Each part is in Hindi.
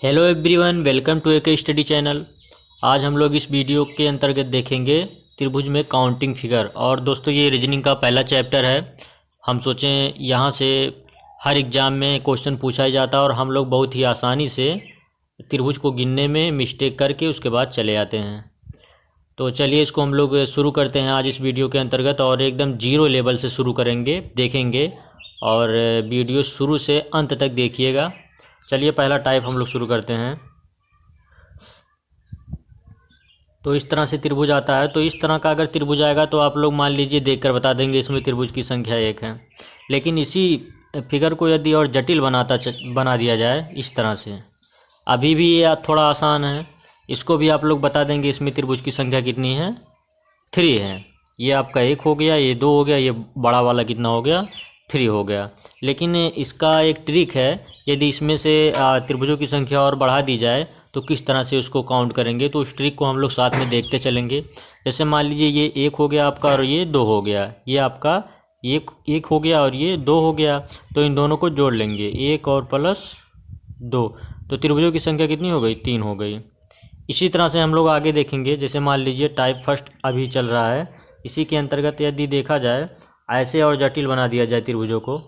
हेलो एवरीवन, वेलकम टू एक स्टडी चैनल। आज हम लोग इस वीडियो के अंतर्गत देखेंगे त्रिभुज में काउंटिंग फिगर। और दोस्तों, ये रीजनिंग का पहला चैप्टर है। हम सोचें यहाँ से हर एग्ज़ाम में क्वेश्चन पूछा ही जाता है और हम लोग बहुत ही आसानी से त्रिभुज को गिनने में मिस्टेक करके उसके बाद चले आते हैं। तो चलिए इसको हम लोग शुरू करते हैं आज इस वीडियो के अंतर्गत, और एकदम जीरो लेवल से शुरू करेंगे, देखेंगे। और वीडियो शुरू से अंत तक देखिएगा। चलिए पहला टाइप हम लोग शुरू करते हैं। तो इस तरह से त्रिभुज आता है। तो इस तरह का अगर त्रिभुज आएगा तो आप लोग मान लीजिए देखकर बता देंगे इसमें त्रिभुज की संख्या 1 है। लेकिन इसी फिगर को यदि और जटिल बना दिया जाए इस तरह से, अभी भी ये थोड़ा आसान है, इसको भी आप लोग बता देंगे इसमें त्रिभुज की संख्या कितनी है, 3 है। ये आपका 1 हो गया, ये 2 हो गया, ये बड़ा वाला कितना हो गया, 3 हो गया। लेकिन इसका एक ट्रिक है, यदि इसमें से त्रिभुजों की संख्या और बढ़ा दी जाए तो किस तरह से उसको काउंट करेंगे, तो उस ट्रिक को हम लोग साथ में देखते चलेंगे। जैसे मान लीजिए ये 1 हो गया आपका और ये 2 हो गया, ये आपका एक हो गया और ये 2 हो गया। तो इन दोनों को जोड़ लेंगे, 1 और प्लस 2, तो त्रिभुजों की संख्या कितनी हो गई, 3 हो गई। इसी तरह से हम लोग आगे देखेंगे। जैसे मान लीजिए टाइप फर्स्ट अभी चल रहा है, इसी के अंतर्गत यदि देखा जाए, ऐसे और जटिल बना दिया जाए त्रिभुजों को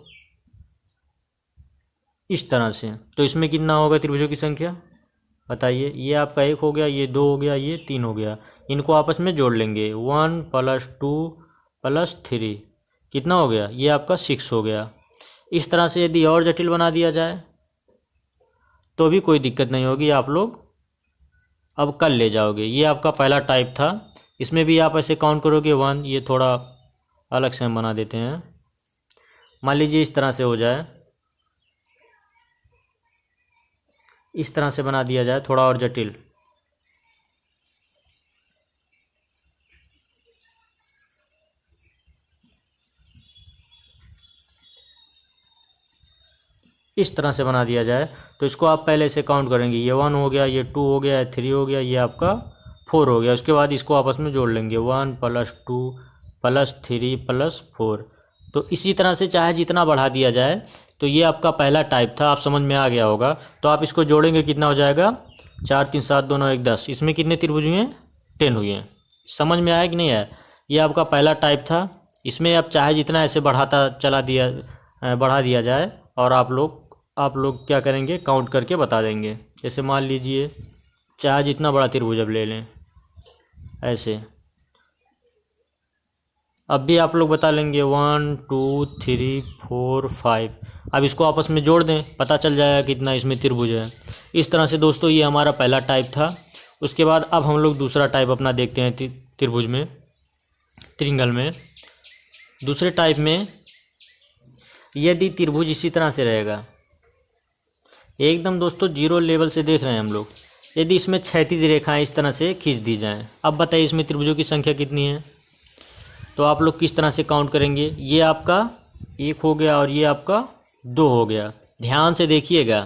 इस तरह से, तो इसमें कितना होगा त्रिभुजों की संख्या, बताइए। ये आपका 1 हो गया, ये 2 हो गया, ये 3 हो गया। इनको आपस में जोड़ लेंगे, 1 + 2 + 3 कितना हो गया, ये आपका 6 हो गया। इस तरह से यदि और जटिल बना दिया जाए तो भी कोई दिक्कत नहीं होगी, आप लोग अब कल ले जाओगे। ये आपका पहला टाइप था। इसमें भी आप ऐसे काउंट करोगे 1, ये थोड़ा अलग से हम बना देते हैं। मान लीजिए इस तरह से हो जाए, इस तरह से बना दिया जाए थोड़ा और जटिल। इस तरह से बना दिया जाए तो इसको आप पहले से काउंट करेंगे, ये 1 हो गया, ये 2 हो गया, 3 हो गया, ये आपका 4 हो गया। उसके बाद इसको आपस में जोड़ लेंगे, 1 + 2 + 3 + 4। तो इसी तरह से चाहे जितना बढ़ा दिया जाए। तो ये आपका पहला टाइप था, आप समझ में आ गया होगा। तो आप इसको जोड़ेंगे, कितना हो जाएगा, 4 3 7 2 9 1 10। इसमें कितने त्रिभुज हुए हैं, 10 हुए हैं। समझ में आया कि नहीं आया। ये आपका पहला टाइप था। इसमें आप चाहे जितना ऐसे बढ़ा दिया जाए, और आप लोग क्या करेंगे, काउंट करके बता देंगे। जैसे मान लीजिए चाहे जितना बड़ा त्रिभुज अब ले लें ऐसे, अब भी आप लोग बता लेंगे 1 2 3 4 5। अब इसको आपस में जोड़ दें, पता चल जाएगा कितना इसमें त्रिभुज है। इस तरह से दोस्तों ये हमारा पहला टाइप था। उसके बाद अब हम लोग दूसरा टाइप अपना देखते हैं त्रिभुज में, त्रिंगल में। दूसरे टाइप में यदि त्रिभुज इसी तरह से रहेगा, एकदम दोस्तों जीरो लेवल से देख रहे हैं हम लोग, यदि इसमें क्षैतिज रेखाएं इस तरह से खींच दी जाएं, अब बताइए इसमें त्रिभुजों की संख्या कितनी है। तो आप लोग किस तरह से काउंट करेंगे, ये आपका 1 हो गया और ये आपका 2 हो गया। ध्यान से देखिएगा।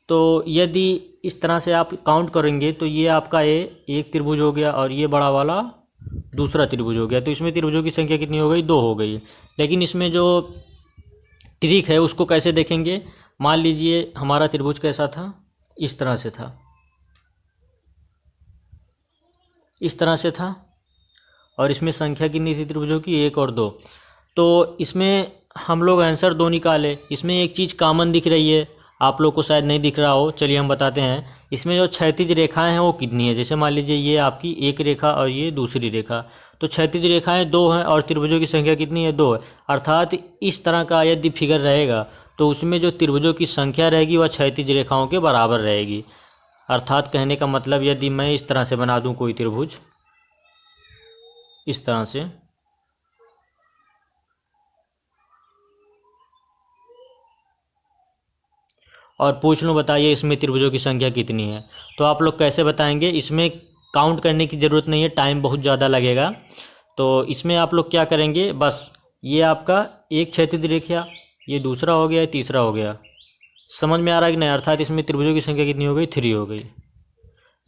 तो यदि इस तरह से आप काउंट करेंगे तो ये आपका एक त्रिभुज हो गया और ये बड़ा वाला दूसरा त्रिभुज हो गया। तो इसमें त्रिभुजों की संख्या कितनी हो गई, 2 हो गई। लेकिन इसमें जो ट्रिक है उसको कैसे देखेंगे। मान लीजिए हमारा त्रिभुज कैसा था, इस तरह से था, इस तरह से था, और इसमें संख्या कितनी थी त्रिभुजों की, 1 और 2। तो इसमें हम लोग आंसर 2 निकाले। इसमें एक चीज़ कॉमन दिख रही है, आप लोग को शायद नहीं दिख रहा हो, चलिए हम बताते हैं। इसमें जो क्षैतिज रेखाएं हैं वो कितनी है। जैसे मान लीजिए ये आपकी एक रेखा और ये दूसरी रेखा, तो क्षैतिज रेखाएं 2 हैं और त्रिभुजों की संख्या कितनी है, 2 है। अर्थात इस तरह का यदि फिगर रहेगा तो उसमें जो त्रिभुजों की संख्या रहेगी वह क्षैतिज रेखाओं के बराबर रहेगी। अर्थात कहने का मतलब, यदि मैं इस तरह से बना दूं कोई त्रिभुज इस तरह से, और पूछ लूँ बताइए इसमें त्रिभुजों की संख्या कितनी है, तो आप लोग कैसे बताएंगे। इसमें काउंट करने की ज़रूरत नहीं है, टाइम बहुत ज़्यादा लगेगा। तो इसमें आप लोग क्या करेंगे, बस ये आपका एक क्षैतिज रेखा, ये दूसरा हो गया, तीसरा हो गया। समझ में आ रहा है कि नहीं। अर्थात इसमें त्रिभुजों की संख्या कितनी हो गई, 3 हो गई।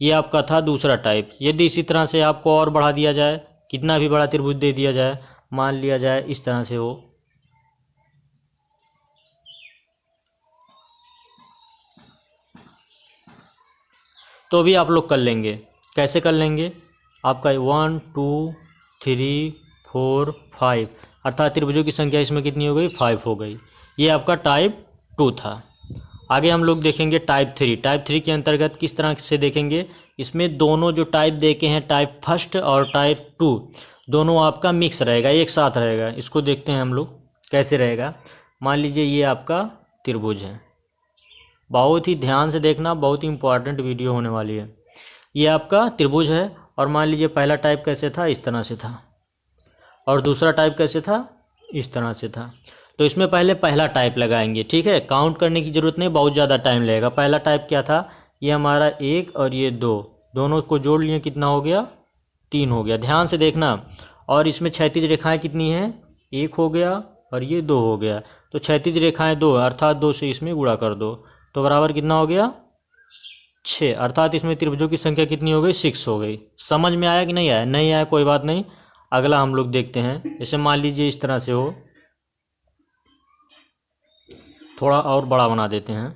ये आपका था दूसरा टाइप। यदि इसी तरह से आपको और बढ़ा दिया जाए, कितना भी बड़ा त्रिभुज दे दिया जाए, मान लिया जाए इस तरह से हो, तो भी आप लोग कर लेंगे। कैसे कर लेंगे? आपका 1 2 3 4 5 अर्थात त्रिभुजों की संख्या इसमें कितनी हो गई? 5 हो गई। ये आपका टाइप 2 था। आगे हम लोग देखेंगे टाइप 3। टाइप 3 के अंतर्गत किस तरह से देखेंगे? इसमें दोनों जो टाइप देखे हैं, टाइप फर्स्ट और टाइप 2, दोनों आपका मिक्स रहेगा, एक साथ रहेगा। इसको देखते हैं हम लोग कैसे रहेगा। मान लीजिए ये आपका त्रिभुज है, बहुत ही ध्यान से देखना, बहुत ही इंपॉर्टेंट वीडियो होने वाली है। ये आपका त्रिभुज है और मान लीजिए पहला टाइप कैसे था? इस तरह से था, और दूसरा टाइप कैसे था? इस तरह से था। तो इसमें पहले पहला टाइप लगाएंगे, ठीक है? काउंट करने की ज़रूरत नहीं, बहुत ज़्यादा टाइम लगेगा। पहला टाइप क्या था? ये हमारा 1 और ये 2, दोनों को जोड़ लिए कितना हो गया? 3 हो गया। ध्यान से देखना। और इसमें क्षैतिज रेखाएं कितनी हैं? 1 हो गया और ये 2 हो गया। तो क्षैतिज रेखाएं 2, अर्थात 2 से इसमें गुणा कर दो, तो बराबर कितना हो गया? 6। अर्थात इसमें त्रिभुजों की संख्या कितनी हो गई? 6 हो गई। समझ में आया कि नहीं आया? नहीं आया कोई बात नहीं, अगला हम लोग देखते हैं। जैसे मान लीजिए इस तरह से हो, थोड़ा और बड़ा बना देते हैं।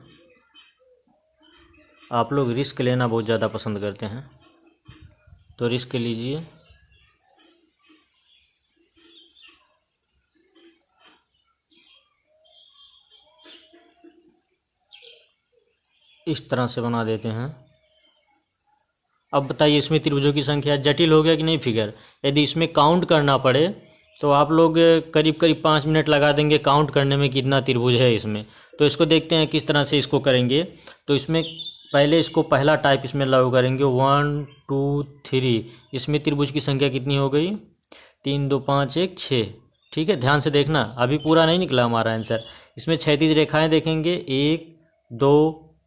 आप लोग रिस्क लेना बहुत ज़्यादा पसंद करते हैं, तो रिस्क लीजिए। इस तरह से बना देते हैं। अब बताइए इसमें त्रिभुजों की संख्या जटिल हो गया कि नहीं फिगर? यदि इसमें काउंट करना पड़े तो आप लोग करीब करीब 5 मिनट लगा देंगे काउंट करने में कितना त्रिभुज है इसमें। तो इसको देखते हैं किस तरह से इसको करेंगे। तो इसमें पहले इसको पहला टाइप इसमें लागू करेंगे। 1 2 3, इसमें त्रिभुज की संख्या कितनी हो गई? 3 2 5 1 6। ठीक है, ध्यान से देखना, अभी पूरा नहीं निकला हमारा आंसर। इसमें क्षैतिज रेखाएं देखेंगे, 1 2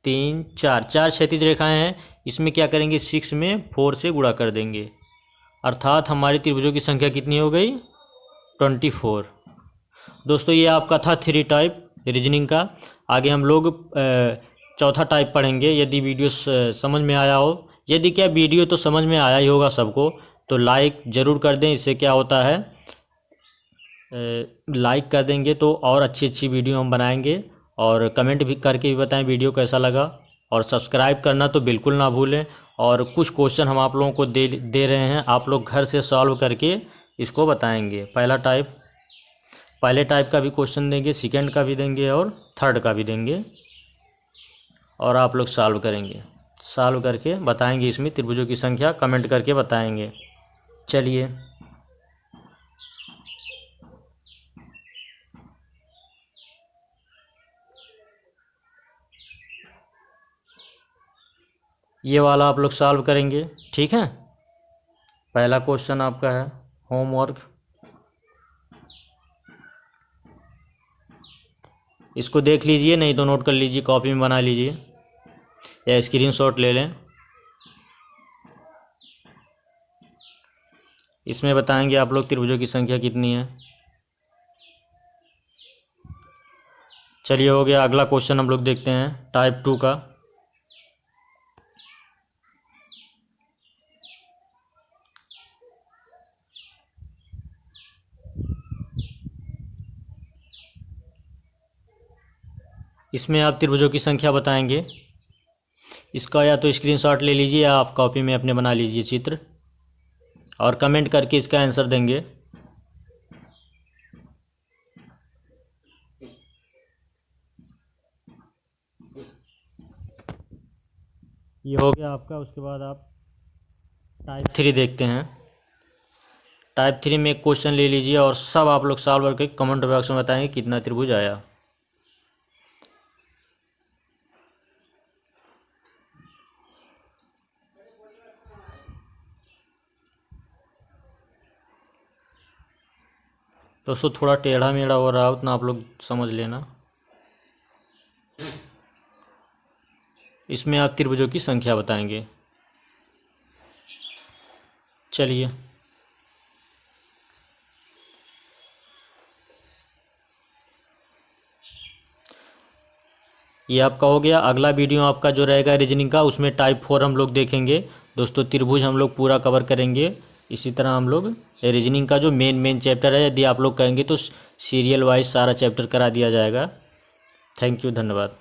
3 4, 4 क्षैतिज रेखाएं हैं। इसमें क्या करेंगे? 6 में 4 से गुणा कर देंगे, अर्थात हमारी त्रिभुजों की संख्या कितनी हो गई? 24। दोस्तों ये आपका था 3 टाइप रीजनिंग का। आगे हम लोग चौथा टाइप पढ़ेंगे। यदि वीडियो समझ में आया हो, यदि क्या वीडियो तो समझ में आया ही होगा सबको, तो लाइक ज़रूर कर दें। इससे क्या होता है, लाइक कर देंगे तो और अच्छी अच्छी वीडियो हम बनाएंगे। और कमेंट भी करके भी बताएं वीडियो कैसा लगा, और सब्सक्राइब करना तो बिल्कुल ना भूलें। और कुछ क्वेश्चन हम आप लोगों को दे रहे हैं, आप लोग घर से सॉल्व करके इसको बताएंगे। पहले टाइप का भी क्वेश्चन देंगे, सेकंड का भी देंगे और थर्ड का भी देंगे, और आप लोग सॉल्व करेंगे। सॉल्व करके बताएंगे इसमें त्रिभुजों की संख्या, कमेंट करके बताएंगे। चलिए, ये वाला आप लोग सॉल्व करेंगे, ठीक है? पहला क्वेश्चन आपका है होमवर्क, इसको देख लीजिए, नहीं तो नोट कर लीजिए, कॉपी में बना लीजिए या स्क्रीनशॉट ले लें। इसमें बताएंगे आप लोग त्रिभुजों की संख्या कितनी है। चलिए हो गया। अगला क्वेश्चन हम लोग देखते हैं टाइप 2 का। इसमें आप त्रिभुजों की संख्या बताएंगे। इसका या तो स्क्रीनशॉट ले लीजिए या आप कॉपी में अपने बना लीजिए चित्र, और कमेंट करके इसका आंसर देंगे। ये हो गया आपका। उसके बाद आप टाइप 3 देखते हैं। टाइप 3 में एक क्वेश्चन ले लीजिए और सब आप लोग सॉल्व करके कमेंट बॉक्स में बताएंगे कितना त्रिभुज आया। दोस्तों थोड़ा टेढ़ा मेढ़ा हो रहा है, उतना आप लोग समझ लेना। इसमें आप त्रिभुजों की संख्या बताएंगे। चलिए, ये आपका हो गया। अगला वीडियो आपका जो रहेगा रीजनिंग का, उसमें टाइप 4 हम लोग देखेंगे। दोस्तों त्रिभुज हम लोग पूरा कवर करेंगे। इसी तरह हम लोग रीजनिंग का जो मेन चैप्टर है, यदि आप लोग कहेंगे तो सीरियल वाइज सारा चैप्टर करा दिया जाएगा। थैंक यू, धन्यवाद।